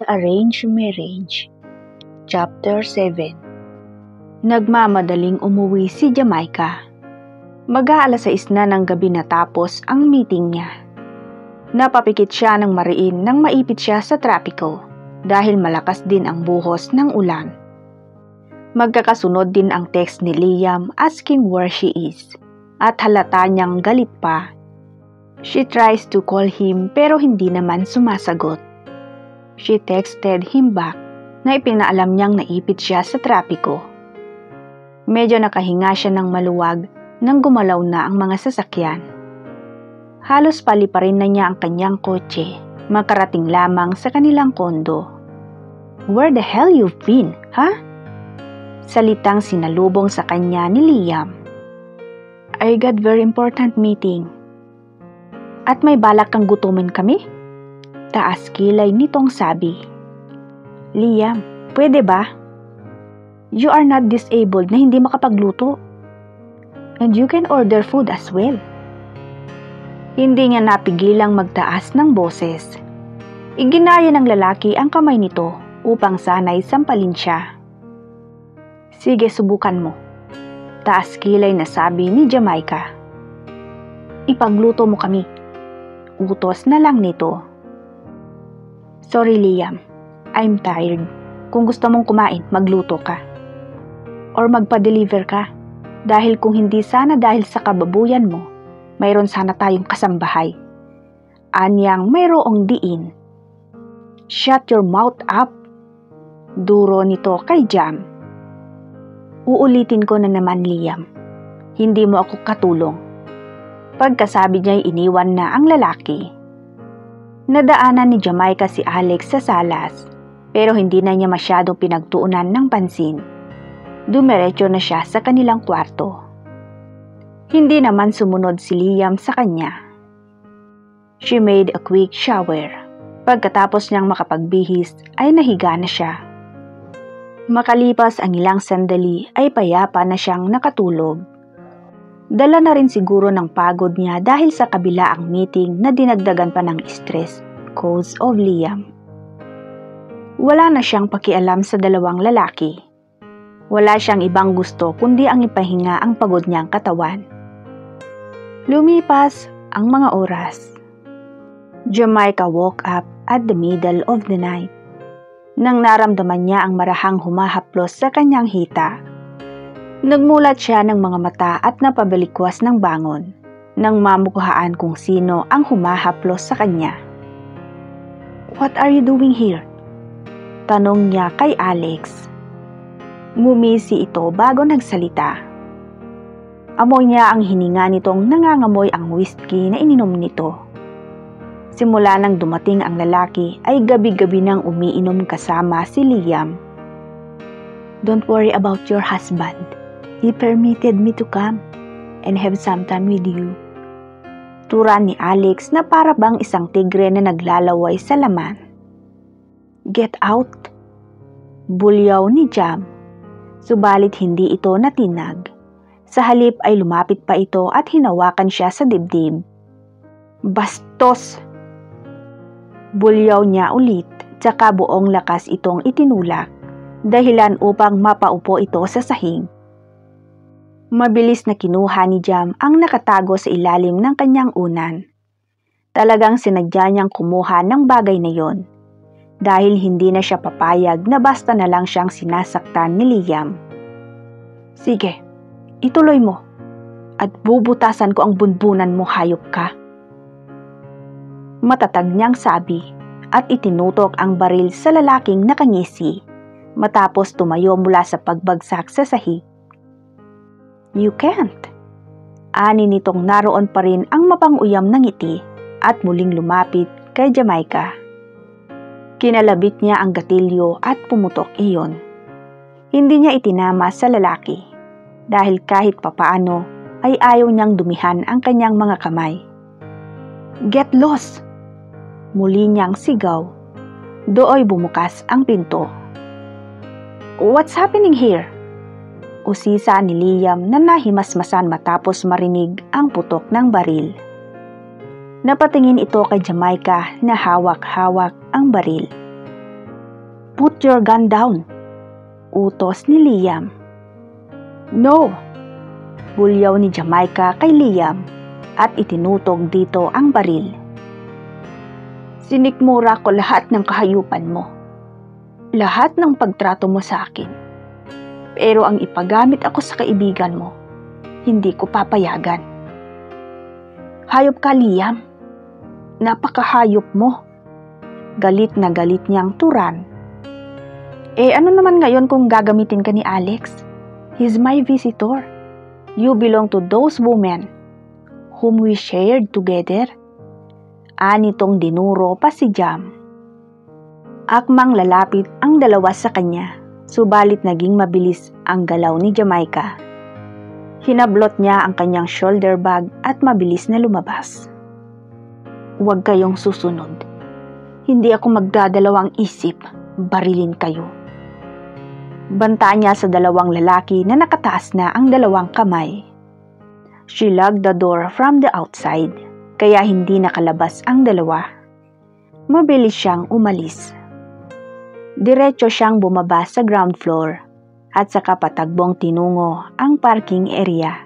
Arranged Marriage, Chapter 7. Nagmamadaling umuwi si Jamaica. Mag-aalas 6 na ng gabi natapos ang meeting niya. Napapikit siya ng mariin nang maipit siya sa trapiko dahil malakas din ang buhos ng ulan. Magkakasunod din ang text ni Liam asking where she is at halata niyang galit pa. She tries to call him pero hindi naman sumasagot. She texted him back na ipinaalam niyang naipit siya sa trapiko. Medyo nakahinga siya ng maluwag nang gumalaw na ang mga sasakyan. Halos paliparin na niya ang kanyang kotse, makarating lamang sa kanilang kondo. "Where the hell you've been, huh?" Salitang sinalubong sa kanya ni Liam. "I got very important meeting." "At may balak kang gutumin kami?" Taas kilay nitong sabi. "Liam, pwede ba? You are not disabled na hindi makapagluto. And you can order food as well." Hindi niya napigilang magtaas ng boses. Iginaya ng lalaki ang kamay nito upang sana'y sampalin siya. "Sige, subukan mo." Taas kilay na sabi ni Jamaica. "Ipagluto mo kami." Utos na lang nito. "Sorry Liam, I'm tired. Kung gusto mong kumain, magluto ka. Or magpa-deliver ka. Dahil kung hindi sana dahil sa kababuyan mo, mayroon sana tayong kasambahay. Anyang mayroong diin." "Shut your mouth up." Duro nito kay Jam. "Uulitin ko na naman Liam. Hindi mo ako katulong." Pagkasabi niya'y iniwan na ang lalaki. Nadaanan ni Jamaica si Alex sa salas, pero hindi na niya masyadong pinagtuunan ng pansin. Dumiretso na siya sa kanilang kwarto. Hindi naman sumunod si Liam sa kanya. She made a quick shower. Pagkatapos niyang makapagbihis ay nahiga na siya. Makalipas ang ilang sandali ay payapa na siyang nakatulog. Dala na rin siguro ng pagod niya dahil sa kabila ang meeting na dinagdagan pa ng stress cause of Liam. Wala na siyang pakialam sa dalawang lalaki. Wala siyang ibang gusto kundi ang ipahinga ang pagod niyang katawan. Lumipas ang mga oras. Jamaica woke up at the middle of the night. Nang naramdaman niya ang marahang humahaplos sa kanyang hita. Nagmulat siya ng mga mata at napabalikwas ng bangon nang mamukhaan kung sino ang humahaplos sa kanya. "What are you doing here?" Tanong niya kay Alex. Ngumisi ito bago nagsalita. Amoy niya ang hininga nitong nangangamoy ang whiskey na ininom nito. Simula nang dumating ang lalaki ay gabi-gabi nang umiinom kasama si Liam. "Don't worry about your husband. He permitted me to come and have some time with you." Tura ni Alex na para bang isang tigre na naglalaway sa laman. "Get out!" Bulyaw ni Jam. Subalit hindi ito natinag. Sa halip ay lumapit pa ito at hinawakan siya sa dibdib. "Bastos!" Bulyaw niya ulit, tsaka buong lakas itong itinulak, dahilan upang mapaupo ito sa sahig. Mabilis na kinuha ni Jam ang nakatago sa ilalim ng kanyang unan. Talagang sinadya niyang kumuha ng bagay na yon, dahil hindi na siya papayag na basta na lang siyang sinasaktan ni Liam. "Sige, ituloy mo, at bubutasan ko ang bunbunan mo, hayop ka." Matatag niyang sabi, at itinutok ang baril sa lalaking nakangisi, matapos tumayo mula sa pagbagsak sa sahig. "You can't." Ani nitong naroon pa rin ang mapanguyam ng ngiti at muling lumapit kay Jamaica. Kinalabit niya ang gatilyo at pumutok iyon. Hindi niya itinama sa lalaki dahil kahit papaano ay ayaw niyang dumihan ang kanyang mga kamay. "Get lost!" Muli niyang sigaw. Dooy bumukas ang pinto. "What's happening here?" Usisa ni Liam na nahimasmasan matapos marinig ang putok ng baril. Napatingin ito kay Jamaica na hawak-hawak ang baril. Put your gun down, utos ni Liam. No! Bulyaw ni Jamaica kay Liam at itinutog dito ang baril. Sinikmura ko lahat ng kahayupan mo. Lahat ng pagtrato mo sa akin. Pero ang ipagamit ako sa kaibigan mo, hindi ko papayagan. Hayop ka, Liam. Napakahayop mo. Galit na galit niyang turan. Ano naman ngayon kung gagamitin ka ni Alex? He's my visitor. You belong to those women whom we shared together. Anitong dinuro pa si Jam. Akmang lalapit ang dalawa sa kanya, subalit naging mabilis ang galaw ni Jamaica. Hinablot niya ang kanyang shoulder bag at mabilis na lumabas. Huwag kayong susunod. Hindi ako magdadalawang isip, barilin kayo. Banta niya sa dalawang lalaki na nakataas na ang dalawang kamay. She locked the door from the outside, kaya hindi nakalabas ang dalawa. Mabilis siyang umalis. Diretso siyang bumaba sa ground floor at saka patagbong tinungo ang parking area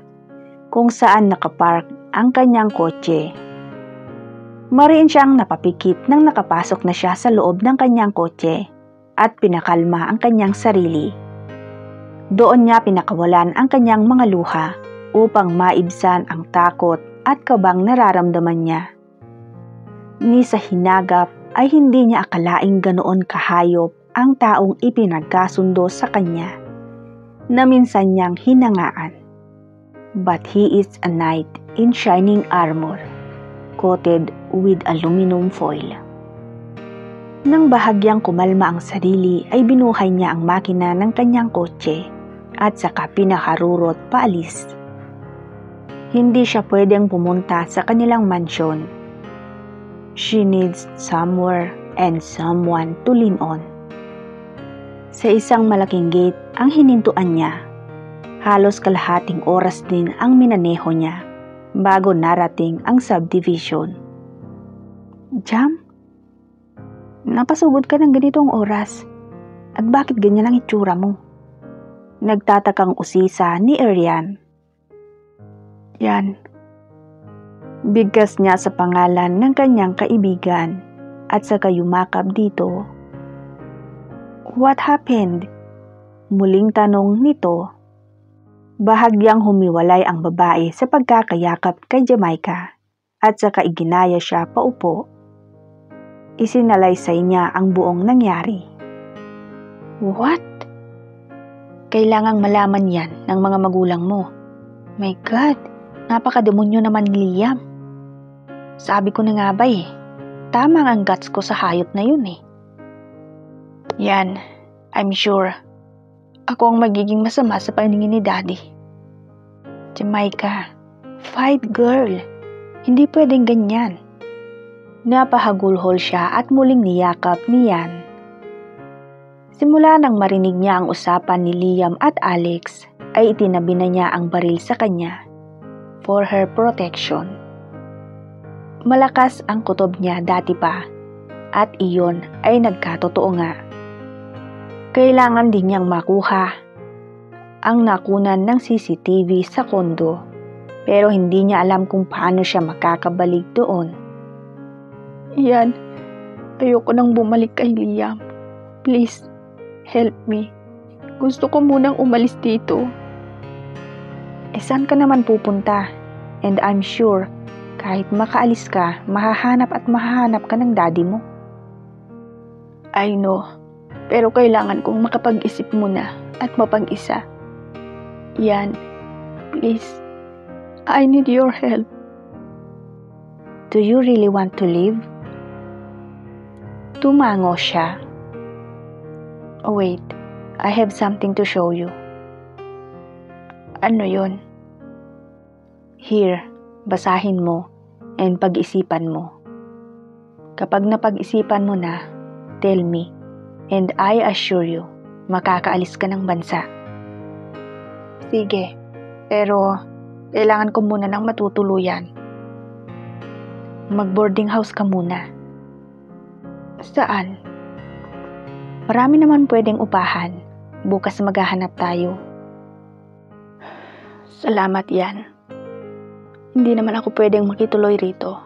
kung saan nakapark ang kanyang kotse. Mariin siyang napapikit nang nakapasok na siya sa loob ng kanyang kotse at pinakalma ang kanyang sarili. Doon niya pinakawalan ang kanyang mga luha upang maibsan ang takot at kabang nararamdaman niya. Ni sa hinagap ay hindi niya akalaing ganoon kahayop ang taong ipinagkasundo sa kanya na minsan niyang hinangaan. But he is a knight in shining armor, coated with aluminum foil. Nang bahagyang kumalma ang sarili ay binuhay niya ang makina ng kanyang kotse at saka pinaharurot paalis. Hindi siya pwedeng pumunta sa kanilang mansyon. She needs somewhere and someone to lean on. Sa isang malaking gate ang hinintuan niya. Halos kalahating oras din ang minaneho niya bago narating ang subdivision. Jam? Napasugod ka ng ganitong oras at bakit ganyan ang itsura mo? Nagtatakang usisa ni Arian. Yan. Bigkas niya sa pangalan ng kanyang kaibigan at saka yumakap dito. What happened? Muling tanong nito. Bahagyang humiwalay ang babae sa pagkakayakap kay Jamaica at saka iginaya siya paupo. Isinalaysay niya ang buong nangyari. What? Kailangang malaman yan ng mga magulang mo. My God, napakademonyo naman ni Liam. Sabi ko na nga ba tama ang guts ko sa hayop na yun Yan, I'm sure. Ako ang magiging masama sa paningin ni Daddy. Jamaica, fight girl. Hindi pwedeng ganyan. Napahagulhol siya at muling niyakap ni Yan. Simula nang marinig niya ang usapan ni Liam at Alex, ay itinabi na niya ang baril sa kanya for her protection. Malakas ang kutob niya dati pa at iyon ay nagkatotoo nga. Kailangan din niyang makuha ang nakunan ng CCTV sa kondo pero hindi niya alam kung paano siya makakabalik doon. Yan, ayoko nang bumalik kay Liam. Please, help me. Gusto ko munang umalis dito. Saan ka naman pupunta? And I'm sure, kahit makaalis ka, mahahanap ka ng daddy mo. I know, pero kailangan kong makapag-isip muna at mapag-isa. Yan, please, I need your help. Do you really want to leave? Tumango siya. Oh wait, I have something to show you. Ano yun? Here, basahin mo and pag-isipan mo. Kapag napag-isipan mo na, tell me and I assure you, makakaalis ka ng bansa. Sige, pero kailangan ko muna ng matutuluyan. Mag-boarding house ka muna. Saan? Marami naman pwedeng upahan. Bukas maghahanap tayo. Salamat yan. Hindi naman ako pwedeng makituloy rito.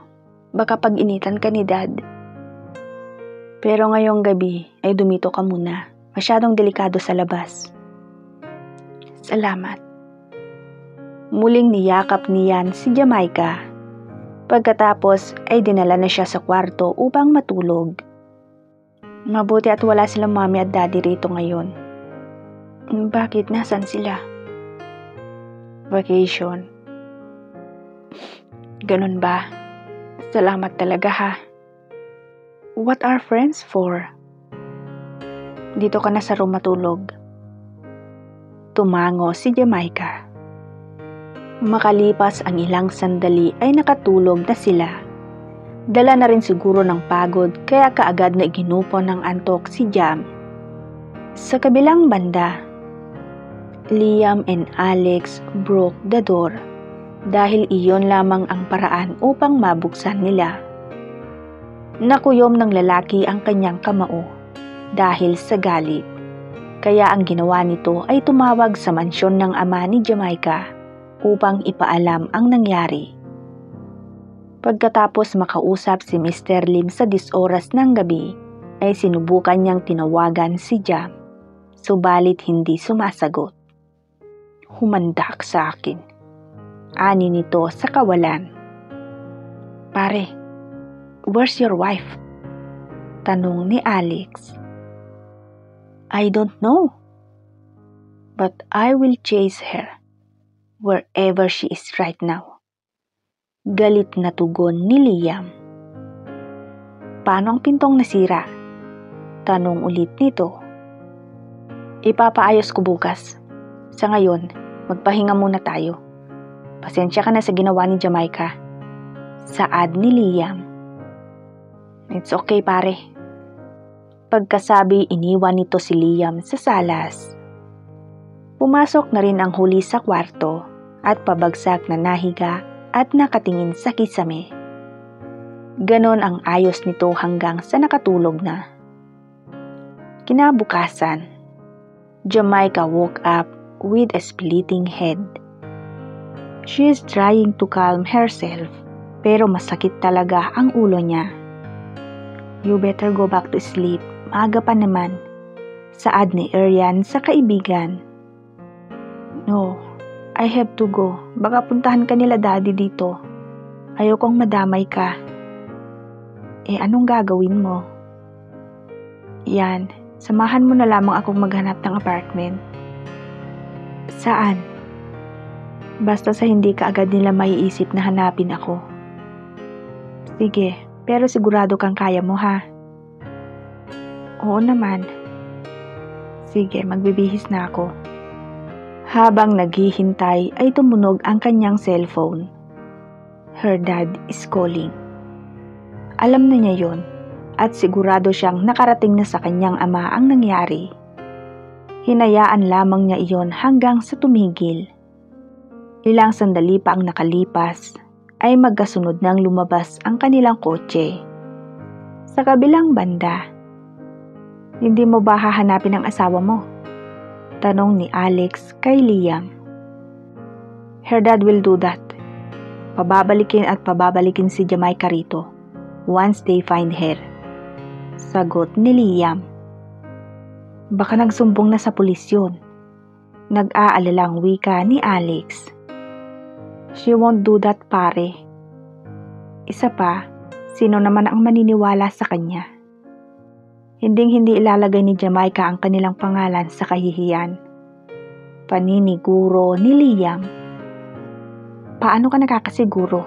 Baka pag-initan ka ni Dad. Pero ngayong gabi ay dumito ka muna. Masyadong delikado sa labas. Salamat. Muling niyakap niyan si Jamaica. Pagkatapos ay dinala na siya sa kwarto upang matulog. Mabuti at wala silang mami at daddy rito ngayon. Bakit? Nasaan sila? Vacation. Ganun ba? Salamat talaga ha. What are friends for? Dito ka na sa room matulog. Tumango si Jamaica. Makalipas ang ilang sandali ay nakatulog na sila. Dala na rin siguro ng pagod kaya kaagad na iginupo ng antok si Jam. Sa kabilang banda, Liam and Alex broke the door dahil iyon lamang ang paraan upang mabuksan nila. Nakuyom ng lalaki ang kanyang kamao dahil sa galit. Kaya ang ginawa nito ay tumawag sa mansyon ng ama ni Jamaica upang ipaalam ang nangyari. Pagkatapos makausap si Mr. Lim sa 10 oras ng gabi, ay sinubukan niyang tinawagan si Jam, subalit hindi sumasagot. Humandak sa akin. Ani nito sa kawalan. Pare, where's your wife? Tanong ni Alex. I don't know. But I will chase her wherever she is right now. Galit na tugon ni Liam. Paano ang pintong nasira? Tanong ulit nito. Ipapaayos ko bukas. Sa ngayon, magpahinga muna tayo. Pasensya ka na sa ginawa ni Jamaica. Saad ni Liam. It's okay pare. Pagkasabi, iniwan nito si Liam sa salas. Pumasok na rin ang huli sa kwarto at pabagsak na nahiga at nakatingin sa kisame. Ganon ang ayos nito hanggang sa nakatulog na. Kinabukasan, Jamaica woke up with a splitting head. She is trying to calm herself, pero masakit talaga ang ulo niya. You better go back to sleep, maaga pa naman. Saad ni Arian sa kaibigan. No, I have to go. Baka puntahan ka nila daddy dito. Ayokong madamay ka. Anong gagawin mo? Yan, samahan mo na lamang akong maghanap ng apartment. Saan? Basta sa hindi ka agad nila maiisip na hanapin ako. Sige, pero sigurado kang kaya mo ha? Oo naman. Sige, magbibihis na ako. Habang naghihintay ay tumunog ang kanyang cellphone. Her dad is calling. Alam na niya yon at sigurado siyang nakarating na sa kanyang ama ang nangyari. Hinayaan lamang niya iyon hanggang sa tumigil. Ilang sandali pa ang nakalipas ay magkasunod nang lumabas ang kanilang kotse. Sa kabilang banda, hindi mo ba hahanapin ang asawa mo? Tanong ni Alex kay Liam. Her dad will do that. Pababalikin at pababalikin si Jamaica rito once they find her. Sagot ni Liam. Baka nagsumbong na sa pulis yun. Nag-aalalang wika ni Alex. She won't do that pare. Isa pa, sino naman ang maniniwala sa kanya? Hinding-hindi ilalagay ni Jamaica ang kanilang pangalan sa kahihiyan. Paniniguro ni Liam. Paano ka nakakasiguro?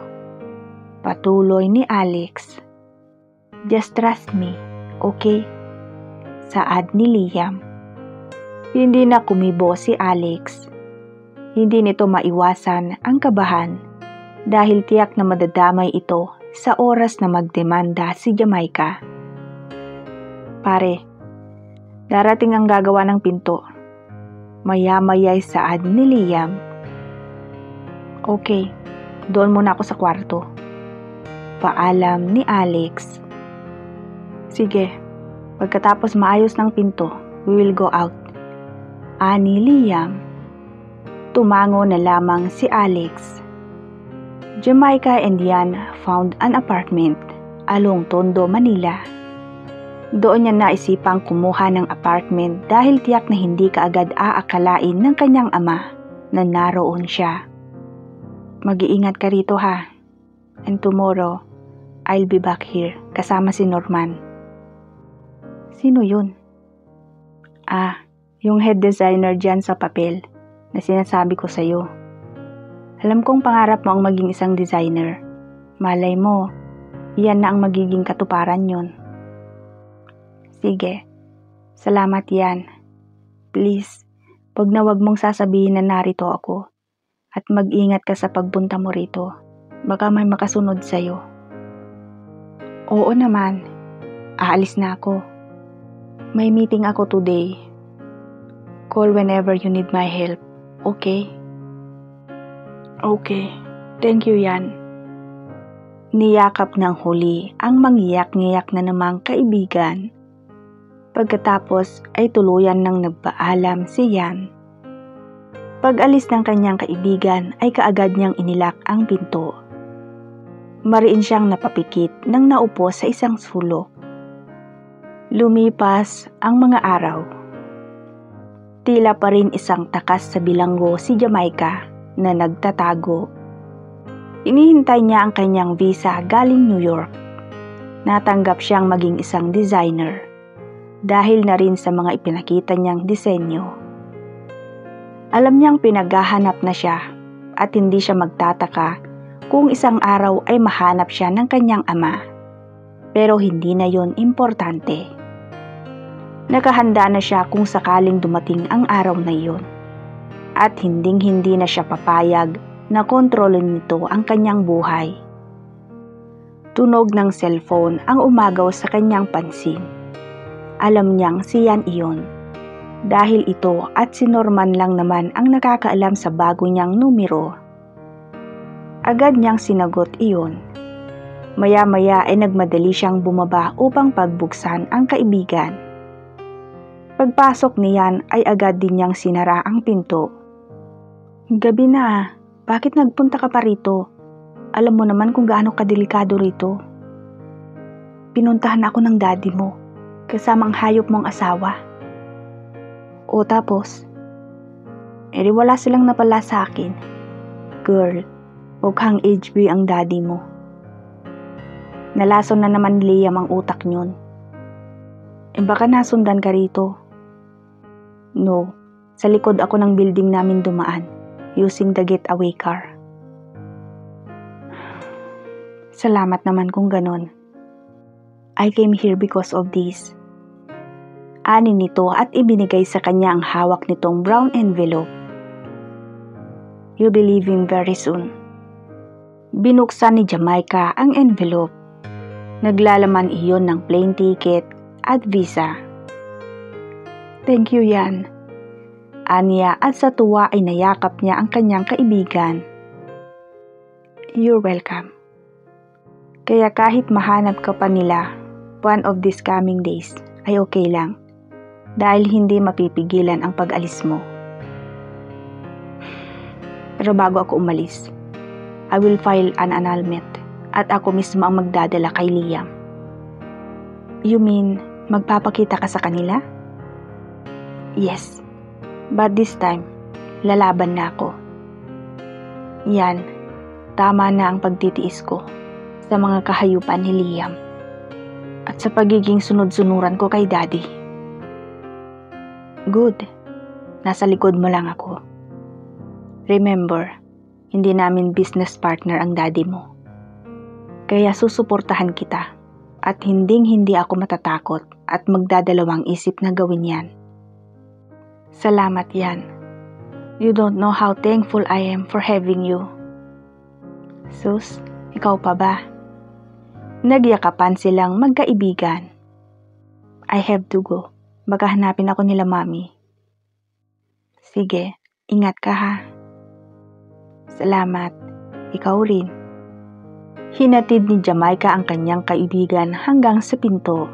Patuloy ni Alex. Just trust me, okay? Saad ni Liam. Hindi na kumibo si Alex. Hindi nito maiwasan ang kabahan dahil tiyak na madadamay ito sa oras na magdemanda si Jamaica. Pare, darating ang gagawa ng pinto. Maya-maya'y saad ni Liam. Okay, doon muna ako sa kwarto. Paalam ni Alex. Sige, Pagkatapos maayos ng pinto, we will go out. Ani Liam. Tumango na lamang si Alex. Jamaica and Yan found an apartment along Tondo, Manila. Doon niya naisipang kumuha ng apartment dahil tiyak na hindi kaagad aakalain ng kanyang ama na naroon siya. Mag-iingat ka rito ha. And tomorrow, I'll be back here kasama si Norman. Sino yun? Yung head designer dyan sa papel na sinasabi ko sa'yo. Alam kong pangarap mo ang maging isang designer. Malay mo, yan na ang magiging katuparan yun. Sige, salamat yan. Please, wag na wag mong sasabihin na narito ako. At mag-ingat ka sa pagpunta mo rito. Baka may makasunod sa'yo. Oo naman, aalis na ako. May meeting ako today. Call whenever you need my help, okay? Okay, thank you Yan. Niyakap ng huli ang mangyiyak-ngiyak na namang kaibigan. Pagkatapos ay tuluyan nang nagpaalam si Yan. Pag-alis ng kanyang kaibigan ay kaagad niyang inilak ang pinto. Mariin siyang napapikit nang naupo sa isang sulok. Lumipas ang mga araw. Tila pa rin isang takas sa bilanggo si Jamaica na nagtatago. Inihintay niya ang kanyang visa galing New York. Natanggap siyang maging isang designer dahil na rin sa mga ipinakita niyang disenyo. Alam niyang pinaghahanap na siya at hindi siya magtataka kung isang araw ay mahanap siya ng kanyang ama. Pero hindi na yon importante. Nakahanda na siya kung sakaling dumating ang araw na iyon. At hinding-hindi na siya papayag na kontrolin nito ang kanyang buhay. Tunog ng cellphone ang umagaw sa kanyang pansin. Alam niyang si Yan iyon. Dahil ito at si Norman lang naman ang nakakaalam sa bago niyang numero. Agad niyang sinagot iyon. Maya-maya ay nagmadali siyang bumaba upang pagbuksan ang kaibigan. Pagpasok niyan ay agad din niyang sinara ang pinto. Gabi na, bakit nagpunta ka pa rito? Alam mo naman kung gaano kadelikado rito. Pinuntahan ako ng daddy mo, kasamang hayop mong asawa. O tapos? Edi wala silang napala sa akin. Girl, mukhang HB ang daddy mo. Nalason na naman ni Liam ang utak niyon. Baka nasundan ka rito. No, sa likod ako ng building namin dumaan, using the getaway car. Salamat naman kung ganon. I came here because of this. Ani nito at ibinigay sa kanya ang hawak nitong brown envelope. You'll be leaving very soon. Binuksan ni Jamaica ang envelope. Naglalaman iyon ng plane ticket at visa. Thank you Yan. Aniya at sa tuwa ay nayakap niya ang kanyang kaibigan. You're welcome. Kaya kahit mahanap ka pa nila, one of these coming days ay okay lang. Dahil hindi mapipigilan ang pag-alis mo. Pero bago ako umalis, I will file an annulment at ako mismo ang magdadala kay Liam. You mean, magpapakita ka sa kanila? Yes, but this time, lalaban na ako. Yan, tama na ang pagtitiis ko sa mga kahayupan ni Liam at sa pagiging sunod-sunuran ko kay Daddy. Good, nasa likod mo lang ako. Remember, hindi namin business partner ang daddy mo. Kaya susuportahan kita at hinding-hindi ako matatakot at magdadalawang isip na gawin yan. Salamat Yan. You don't know how thankful I am for having you. Sus, ikaw pa ba? Nagyakapan silang magkaibigan. I have to go. Baka hanapin ako nila mami. Sige, ingat ka ha. Salamat. Ikaw rin. Hinatid ni Jamaica ang kanyang kaibigan hanggang sa pinto.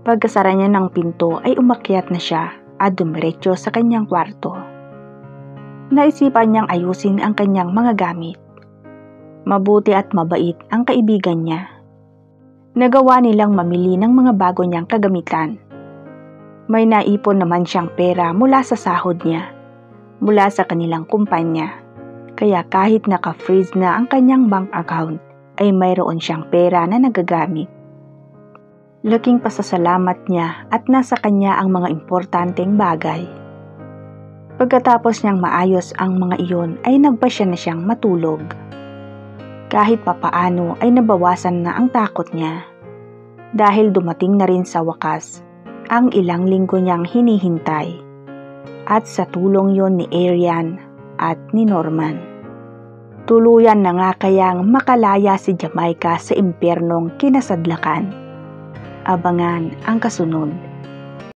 Pagkasara niya ng pinto ay umakyat na siya at dumiretso sa kanyang kwarto. Naisipan niyang ayusin ang kanyang mga gamit. Mabuti at mabait ang kaibigan niya. Nagawa nilang mamili ng mga bago niyang kagamitan. May naipon naman siyang pera mula sa sahod niya, mula sa kanilang kumpanya. Kaya kahit naka-freeze na ang kanyang bank account, ay mayroon siyang pera na nagagamit. Laking pasasalamat niya at nasa kanya ang mga importanteng bagay. Pagkatapos niyang maayos ang mga iyon ay nagpasya na siyang matulog. Kahit papaano ay nabawasan na ang takot niya. Dahil dumating na rin sa wakas ang ilang linggo niyang hinihintay. At sa tulong yon ni Arian at ni Norman. Tuluyan na nga kayang makalaya si Jamaica sa impyernong kinasadlakan. Abangan ang kasunod.